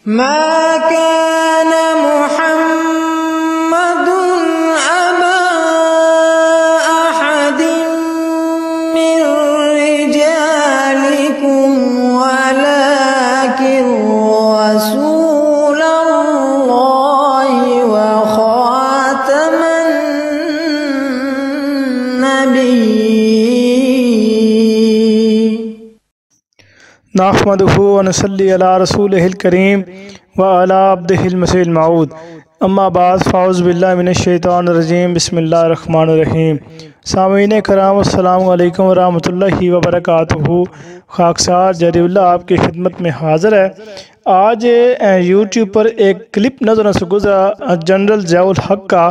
ما كان محمد أبا أحد من رجالكم ولكن رسول الله وخاتم النبيين. نحمده ونصلي على رسوله الكريم وعلى عبده المسيح الموعود. اما بعد فاعوذ باللہ من الشیطان الرجیم. بسم اللہ الرحمن الرحیم. سامعین کرام السلام علیکم ورحمۃ اللہ وبرکاتہ. خاکسار جری اللہ آپ کی خدمت میں حاضر ہے. آج یوٹیوب پر ایک کلپ نظر سے گزرا جنرل ضیاء الحق کا،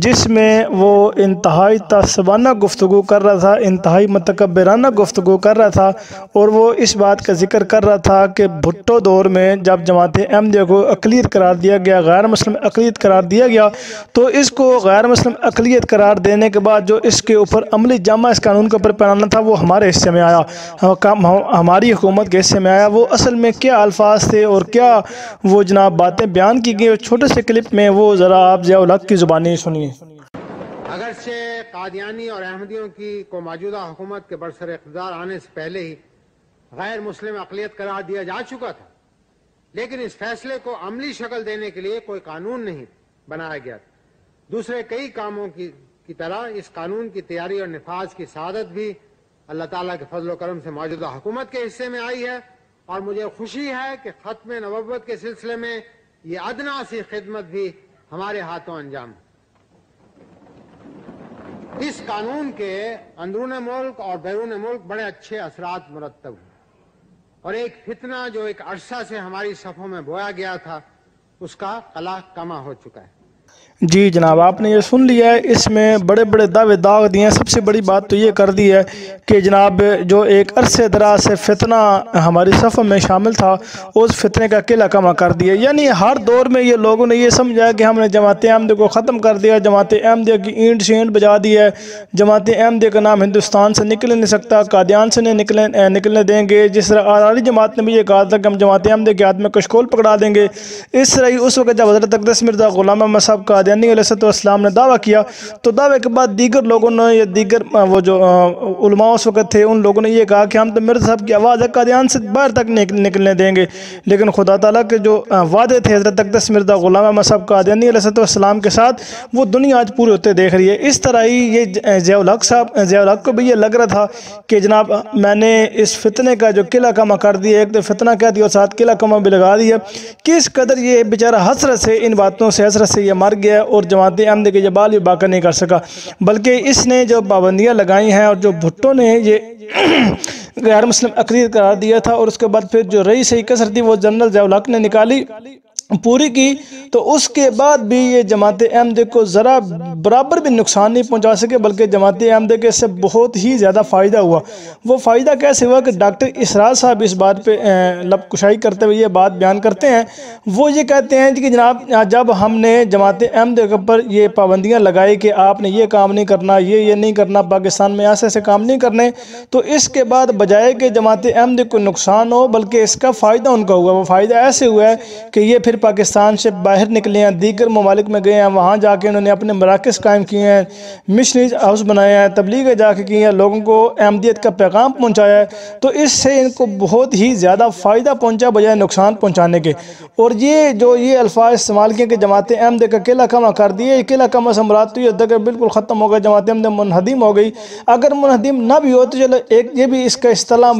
جس میں وہ انتہائی تعصبانہ گفتگو کر رہا تھا، انتہائی متکبرانہ گفتگو کر رہا تھا، اور وہ اس بات کا ذکر کر رہا تھا کہ بھٹو دور میں جب جماعت احمدیہ کو اقلیت قرار دیا گیا، غیر مسلم اقلیت قرار دیا گیا، تو اس کو غیر مسلم اقلیت قرار دینے کے بعد جو اس کے اوپر عملی جامہ اس قانون کے اوپر پہنانا تھا وہ ہمارے حصے میں آیا، ہماری حکومت کے حصے میں آیا. وہ اصل میں کیا الفاظ تھے اور کیا وہ جناب باتیں بیان کی گئی، چھوٹے سے کلپ میں وہ ذرا آپ ضیاء الحق کی زبانی سنیے. اگرچہ قادیانی اور احمدیوں کو موجودہ حکومت کے برسر اقتدار آنے سے پہلے ہی غیر مسلم اقلیت قرار دیا جا چکا تھا، لیکن اس فیصلے کو عملی شکل دینے کے لیے کوئی قانون نہیں بنایا گیا. دوسرے کئی کاموں کی طرح اس قانون کی تیاری اور نفاذ کی سعادت بھی اللہ تعالیٰ کے فضل و کرم سے موجودہ حکومت کے حصے میں آئی ہے، اور مجھے خوشی ہے کہ ختم نبوت کے سلسلے میں یہ ادنا سی خدمت بھی ہمارے ہاتھوں انجام ہے. اس قانون کے اندرون ملک اور بیرون ملک بڑے اچھے اثرات مرتب ہوئے، اور ایک فتنہ جو ایک عرصہ سے ہماری صفوں میں بویا گیا تھا اس کا قلع کما ہو چکا ہے. جی جناب، آپ نے یہ سن لیا ہے. اس میں بڑے بڑے دعوے داغ دیے ہیں. سب سے بڑی بات تو یہ کر دی ہے کہ جناب جو ایک عرصے دراز سے فتنہ ہماری صفوں میں شامل تھا، اس فتنے کا قلعہ کما کر دیا. یعنی ہر دور میں یہ لوگوں نے یہ سمجھا کہ ہم نے جماعت احمدیہ کو ختم کر دیا، جماعت احمدیہ کی اینٹ سے اینٹ بجا دی ہے، جماعت احمدیہ کا نام ہندوستان سے نکل نہیں سکتا، قادیان سے نہیں نکلنے دیں گے. جس طرح آزادی جماعت نے بھی یہ کہا تھا کہ ہم جماعت احمدیہ کے ہاتھ میں کشکول پکڑا دیں گے، اس طرح ہی اس وقت جب حضرت اقدس مرزا غلام احمد صاحب قادیانی علیہ السلام نے دعویٰ کیا، تو دعوے کے بعد دیگر لوگوں نے، یا دیگر وہ جو علماء اس وقت تھے، ان لوگوں نے یہ کہا کہ ہم تو مرزا صاحب کی آواز ہے، قادیان سے باہر تک نکلنے دیں گے. لیکن خدا تعالیٰ کے جو وعدے تھے حضرت اقدس مرزا غلام احمد صاحب قادیانی علیہ السلام کے ساتھ، وہ دنیا آج پورے ہوتے دیکھ رہی ہے. اس طرح ہی یہ ضیاء الحق کو بھی یہ لگ رہا تھا کہ جناب میں نے اس فتنے کا جو قلعہ کما کر دیا، ایک تو فتنہ کہہ دیا اور ساتھ قلعہ کما بھی لگا دیا. کس قدر یہ بیچارہ حسرت سے، ان باتوں سے حسرت سے یہ مر گیا، اور جماعت احمدیہ کے جبال بھی باقی نہیں کر سکا. بلکہ اس نے جو پابندیاں لگائی ہیں، اور جو بھٹو نے یہ غیر مسلم اقلیت قرار دیا تھا، اور اس کے بعد پھر جو رئیس کثر تھی وہ جنرل ضیاء الحق نے نکالی، پوری کی، تو اس کے بعد بھی یہ جماعت احمدیہ کو ذرا برابر بھی نقصان نہیں پہنچا سکے، بلکہ جماعت احمدیہ کے سے بہت ہی زیادہ فائدہ ہوا. وہ فائدہ کیسے ہوا کہ ڈاکٹر اسرار صاحب اس بات پہ لب کشائی کرتے ہوئے یہ بات بیان کرتے ہیں. وہ یہ کہتے ہیں کہ جناب جب ہم نے جماعت احمدیہ کے اوپر یہ پابندیاں لگائی کہ آپ نے یہ کام نہیں کرنا، یہ نہیں کرنا، پاکستان میں ایسے کام نہیں کرنے، تو اس کے بعد بجائے کہ جماعت احمدیہ کو نقصان ہو، بلکہ اس کا فائدہ ان کا ہوا. وہ فائدہ ایسے ہوا ہے کہ یہ پھر پاکستان سے باہر نکلے ہیں، دیگر ممالک میں گئے ہیں، وہاں جا کے انہوں نے اپنے مراکز قائم کیے ہیں، مشنریز ہاؤس بنایا ہے، تبلیغیں جا کے کی ہیں، لوگوں کو احمدیت کا پیغام پہنچایا ہے. تو اس سے ان کو بہت ہی زیادہ فائدہ پہنچا بجائے نقصان پہنچانے کے. اور یہ الفاظ استعمال کیے کہ جماعت احمدیہ کا قلعہ کما کر دیے، یہ قلعہ کما سے مراد تو یہ ہوتا ہے کہ بالکل ختم ہو گیا، جماعت احمدیہ منہدم ہو گئی. اگر منہدم نہ بھی ہو تو چلو ایک یہ بھی اس کا اصطلاح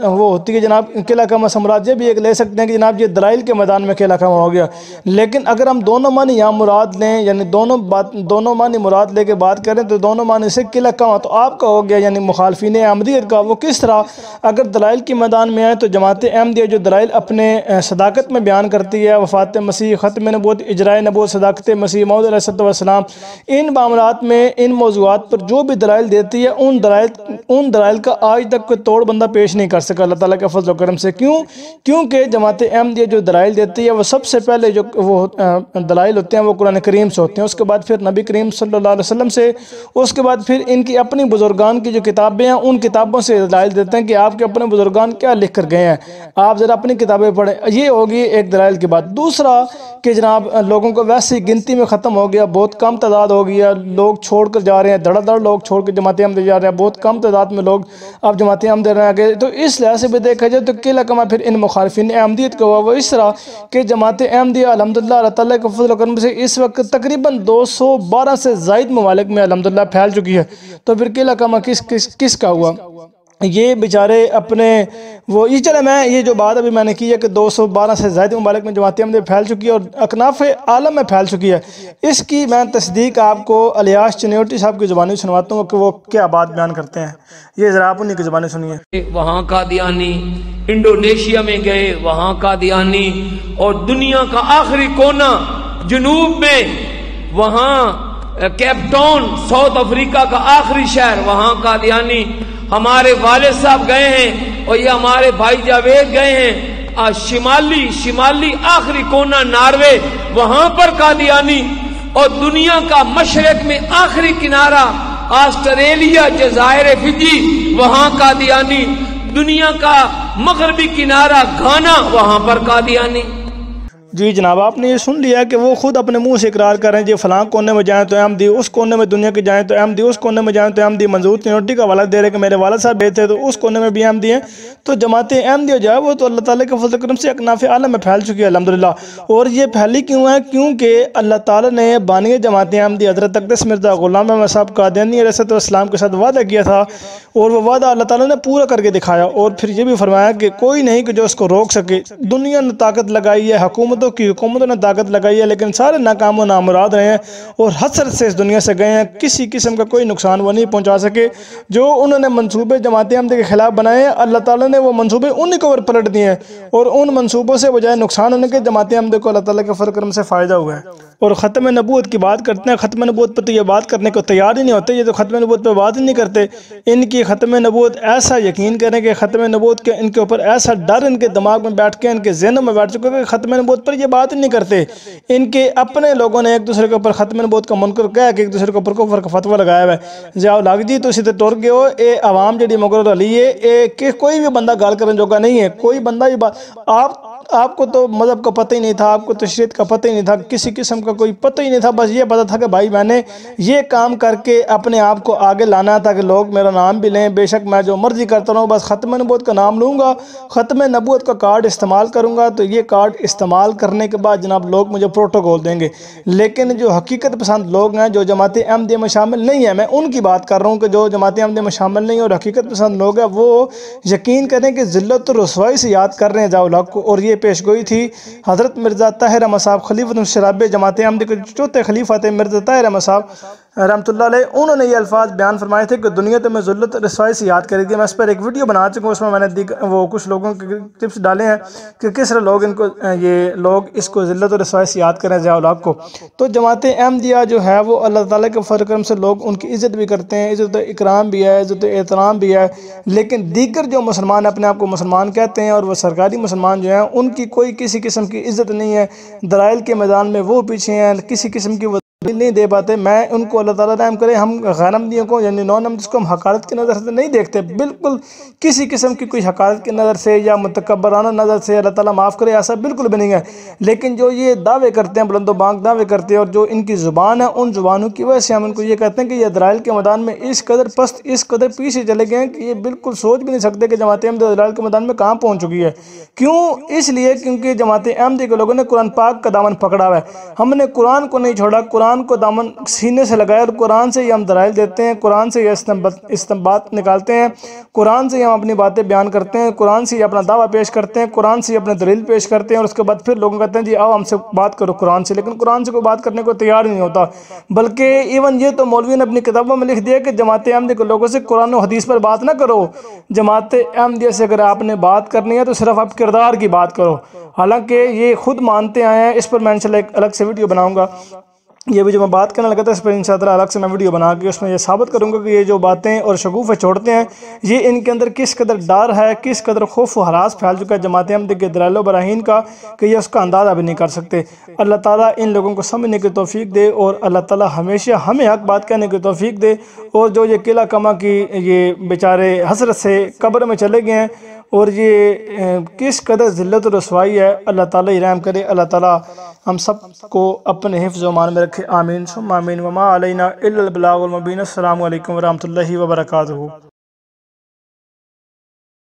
وہ ہوتی ہے جناب قلعہ کما سے مراد یہ بھی ایک لے سکتے ہیں کہ جناب یہ دلائل کے میدان میں قلعہ کما ہو گیا. لیکن اگر ہم دونوں معنی یہاں مراد لیں، یعنی دونوں معنی مراد لے کے بات کریں، تو دونوں معنی سے قلعہ کما تو آپ کا ہو گیا، یعنی مخالفین احمدیت کا. وہ کس طرح؟ اگر دلائل کے میدان میں آئے تو جماعت احمدیہ جو دلائل اپنے صداقت میں بیان کرتی ہے، وفات مسیح، ختم نبوت، اجراء نبوت، صداقت مسیح موعود علیہ السلام، ان معاملات میں، ان موضوعات پر جو بھی دلائل دیتی ہے، ان دلائل کا آج تک کوئی توڑ بندہ پیش نہیں کر سکا اللہ تعالیٰ کے فضل و کرم سے. کیونکہ جماعت احمدیہ جو دلائل دیتی ہے وہ سب سے پہلے جو وہ دلائل ہوتے ہیں وہ قرآن کریم سے ہوتے ہیں، اس کے بعد پھر نبی کریم صلی اللہ علیہ وسلم سے، اس کے بعد پھر ان کی اپنی بزرگان کی جو کتابیں ہیں ان کتابوں سے دلائل دیتے ہیں کہ آپ کے اپنے بزرگان کیا لکھ کر گئے ہیں، آپ ذرا اپنی کتابیں پڑھیں۔ یہ ہوگی ایک دلائل کی بات۔ دوسرا کہ جناب لوگوں کو ویسے ہی گنتی میں ختم ہو گیا، بہت کم تعداد ہو گیا، لوگ چھوڑ کر جا رہے ہیں، دھڑا دھڑ لوگ چھوڑ کے جماعت احمدیہ جا رہے ہیں، بہت کم تعداد میں لوگ اب جماعت احمدیہ رہے گئے۔ تو اس لحاظ سے بھی دیکھا جائے تو قلہ کما پھر ان مخالفین احمدیت کا ہوا وہ اس طرح کہ جماعت احمدیہ الحمدللہ اللہ تعالیٰ کے فضل و کرم سے اس وقت تقریباً 212 سے زائد ممالک میں الحمدللہ پھیل چکی ہے۔ تو پھر قلہ کما کس کا ہوا؟ یہ بیچارے اپنے وہ یہ چلے میں یہ جو بات ابھی میں نے کی ہے کہ 212 سے زائد ممالک میں جماعت احمدیہ پھیل چکی ہے اور اکناف عالم میں پھیل چکی ہے، اس کی میں تصدیق آپ کو الیاس چنیوٹی صاحب کی زبانی سنواتا ہوں کہ وہ کیا بات بیان کرتے ہیں۔ یہ ذرا آپ انہی کی زبانی سنیے۔ وہاں قادیانی انڈونیشیا میں گئے، وہاں قادیانی، اور دنیا کا آخری کونا جنوب میں، وہاں کیپ ٹاؤن ساؤتھ افریقہ کا آخری شہر، وہاں قادیانی۔ ہمارے والد صاحب گئے ہیں اور یہ ہمارے بھائی جاوید گئے ہیں شمالی آخری کونا ناروے، وہاں پر قادیانی، اور دنیا کا مشرق میں آخری کنارہ آسٹریلیا جزائر فجی، وہاں قادیانی، دنیا کا مغربی کنارہ گھانا، وہاں پر قادیانی۔ جی جناب آپ نے یہ سن لیا کہ وہ خود اپنے منہ سے اقرار کر رہے ہیں جی فلاں کونے میں جائیں تو احمدی، اس کونے میں دنیا کے جائیں تو احمدی، اس کونے میں جائیں تو احمدی۔ منظور چنیوٹی کا حوالہ دے رہے کہ میرے والد صاحب گئے تھے تو اس کونے میں بھی احمدی ہیں۔ تو جماعت احمدیہ جو ہے وہ تو اللہ تعالیٰ کے فضل و کرم سے اکناف عالم میں پھیل چکی ہے الحمدللہ۔ اور یہ پھیلی کیوں ہے؟ کیونکہ اللہ تعالیٰ نے بانی جماعت احمدیہ حضرت اقدس مرزا غلام احمد صاحب قادیانی علیہ السلام کے ساتھ وعدہ کیا تھا، اور وہ وعدہ اللہ تعالیٰ نے پورا کر کے دکھایا، اور پھر یہ بھی فرمایا کہ کوئی نہیں کہ جو اس کو روک سکے۔ دنیا نے طاقت لگائی ہے، حکومتوں نے طاقت لگائی ہے، لیکن سارے ناکام و نامراد رہے ہیں اور حسرت سے اس دنیا سے گئے ہیں، کسی قسم کا کوئی نقصان وہ نہیں پہنچا سکے۔ جو انہوں نے منصوبے جماعت احمدیہ کے خلاف بنائے ہیں، اللہ تعالیٰ نے وہ منصوبے انہی کو پلٹ دیے ہیں، اور ان منصوبوں سے بجائے نقصان ہونے کے جماعت احمدیہ کو اللہ تعالیٰ کے فضل و کرم سے فائدہ ہوا ہے۔ اور ختم نبوت کی بات کرتے ہیں، ختم نبوت پہ تو یہ بات کرنے کو تیار ہی نہیں ہوتے، یہ تو ختم نبوت پہ بات ہی نہیں کرتے۔ ان کی ختم نبوت ایسا یقین کریں کہ ختم نبوت کے ان کے اوپر ایسا ڈر ان کے دماغ میں بیٹھ کے ان کے ذہنوں میں بیٹھ چکا کہ ختم نبوت پر یہ بات ہی نہیں کرتے۔ ان کے اپنے لوگوں نے ایک دوسرے کے اوپر ختم نبوت کا منکر کہا کہ ایک دوسرے کے اوپر کفر کا فتویٰ لگایا ہوا ہے۔ جاؤ لگ جی تو سیدھے ٹر گئے ہو، اے عوام جڑی مقرر علی ہے، کہ کوئی بھی بندہ گال کرنے جوگا نہیں ہے، کوئی بندہ یہ بات آپ کو تو مذہب کا پتہ ہی نہیں تھا، آپ کو تو شریعت کا پتہ ہی نہیں تھا، کسی قسم کا کوئی پتہ ہی نہیں تھا، بس یہ پتہ تھا کہ بھائی میں نے یہ کام کر کے اپنے آپ کو آگے لانا تھا کہ لوگ میرا نام بھی لیں، بے شک میں جو مرضی کرتا رہوں، بس ختم نبوت کا نام لوں گا، ختم نبوت کا کارڈ استعمال کروں گا، تو یہ کارڈ استعمال کرنے کے بعد جناب لوگ مجھے پروٹوکول دیں گے۔ لیکن جو حقیقت پسند لوگ ہیں، جو جماعت احمدیہ میں شامل نہیں ہیں، میں ان کی بات کر رہا ہوں کہ جو جماعت احمدیہ میں شامل نہیں ہیں اور حقیقت پسند لوگ ہیں، وہ یقین کریں کہ ذلت و رسوائی سے یاد کر رہے ہیں ضیاء الحق کو۔ اور یہ پیش گوئی تھی حضرت مرزا طاہر احمد صاحب خلیفۃ الشرابیہ جماعت احمدیہ کے چوتھے خلیفہ تھے مرزا طاہر احمد صاحب رحمۃ اللہ علیہ، انہوں نے یہ الفاظ بیان فرمائے تھے کہ دنیا تو میں ذلت رسوائی سے یاد کرے گی۔ میں اس پر ایک ویڈیو بنا چکا ہوں، اس میں میں نے وہ کچھ لوگوں کے ٹپس ڈالے ہیں کہ کس طرح لوگ اس کو ذلت و رسوائی سے یاد کریں ضیاء الحق کو۔ تو جماعت احمدیہ جو ہے وہ اللہ تعالیٰ کے فضل و کرم سے لوگ ان کی عزت بھی کرتے ہیں، عزت و اکرام بھی ہے، عزت و احترام بھی ہے، لیکن دیگر جو مسلمان اپنے آپ کو مسلمان کہتے ہیں اور وہ سرکاری مسلمان جو ہیں، ان کی کوئی کسی قسم کی عزت نہیں ہے، دلائل کے میدان میں وہ پیچھے ہیں، کسی قسم کی نہیں دے پاتے۔ میں ان کو اللہ تعالیٰ رحم کرے، ہم غیر احمدیوں کو یعنی نان احمدیوں کو ہم حقارت کی نظر سے نہیں دیکھتے، بالکل کسی قسم کی کوئی حقارت کی نظر سے یا متکبرانہ نظر سے، اللہ تعالیٰ معاف کرے، ایسا بالکل بھی نہیں ہے۔ لیکن جو یہ دعوے کرتے ہیں، بلند و بانگ دعوے کرتے ہیں، اور جو ان کی زبان ہے، ان زبانوں کی وجہ سے ہم ان کو یہ کہتے ہیں کہ یہ دلائل کے میدان میں اس قدر پست، اس قدر پیچھے چلے گئے ہیں کہ یہ بالکل سوچ بھی نہیں سکتے کہ جماعت احمدیہ دلائل کے میدان میں کہاں پہنچ چکی ہے۔ کیوں؟ اس لیے کیونکہ جماعت احمدیہ کے لوگوں نے قرآن پاک کا دامن پکڑا ہوا ہے، ہم نے قرآن کو نہیں چھوڑا، قرآن کو دامن سینے سے لگائے، اور قرآن سے یہ ہم دلائل دیتے ہیں، قرآن سے یہ استنباط نکالتے ہیں، قرآن سے ہم اپنی باتیں بیان کرتے ہیں، قرآن سے یہ اپنا دعویٰ پیش کرتے ہیں، قرآن سے یہ اپنے دلیل پیش کرتے ہیں، اور اس کے بعد پھر لوگوں کہتے ہیں جی آؤ ہم سے بات کرو قرآن سے، لیکن قرآن سے کوئی بات کرنے کو تیار ہی نہیں ہوتا۔ بلکہ ایون یہ تو مولوی نے اپنی کتابوں میں لکھ دیا کہ جماعت احمدیہ کے لوگوں سے قرآن و حدیث پر بات نہ کرو، جماعت احمدیہ سے اگر آپ نے بات کرنی ہے تو صرف آپ کردار کی بات کرو، حالانکہ یہ خود مانتے آئے ہیں۔ اس پر میں انشاءاللہ ایک الگ سے ویڈیو بناؤں گا یہ بھی جو میں بات کرنے لگا تھا اس پر انشاءاللہ الگ سے میں ویڈیو بنا کے اس میں یہ ثابت کروں گا کہ یہ جو باتیں اور شگوفے چھوڑتے ہیں یہ ان کے اندر کس قدر ڈر ہے، کس قدر خوف و ہراس پھیل چکا ہے جماعت احمدیہ کے دلائل و براہین کا کہ یہ اس کا اندازہ بھی نہیں کر سکتے۔ اللہ تعالیٰ ان لوگوں کو سمجھنے کی توفیق دے اور اللہ تعالیٰ ہمیشہ ہمیں حق بات کہنے کی توفیق دے، اور جو یہ قلعہ کما کی یہ بیچارے حسرت سے قبر میں چلے گئے ہیں اور یہ کس قدر ذلت و رسوائی ہے، اللہ تعالیٰ رحم کرے، اللہ تعالیٰ ہم سب کو اپنے حفظ و امان میں رکھے، آمین ثم آمین، وما علینا الا البلاغ المبین۔ السلام علیکم ورحمۃ اللہ وبرکاتہ۔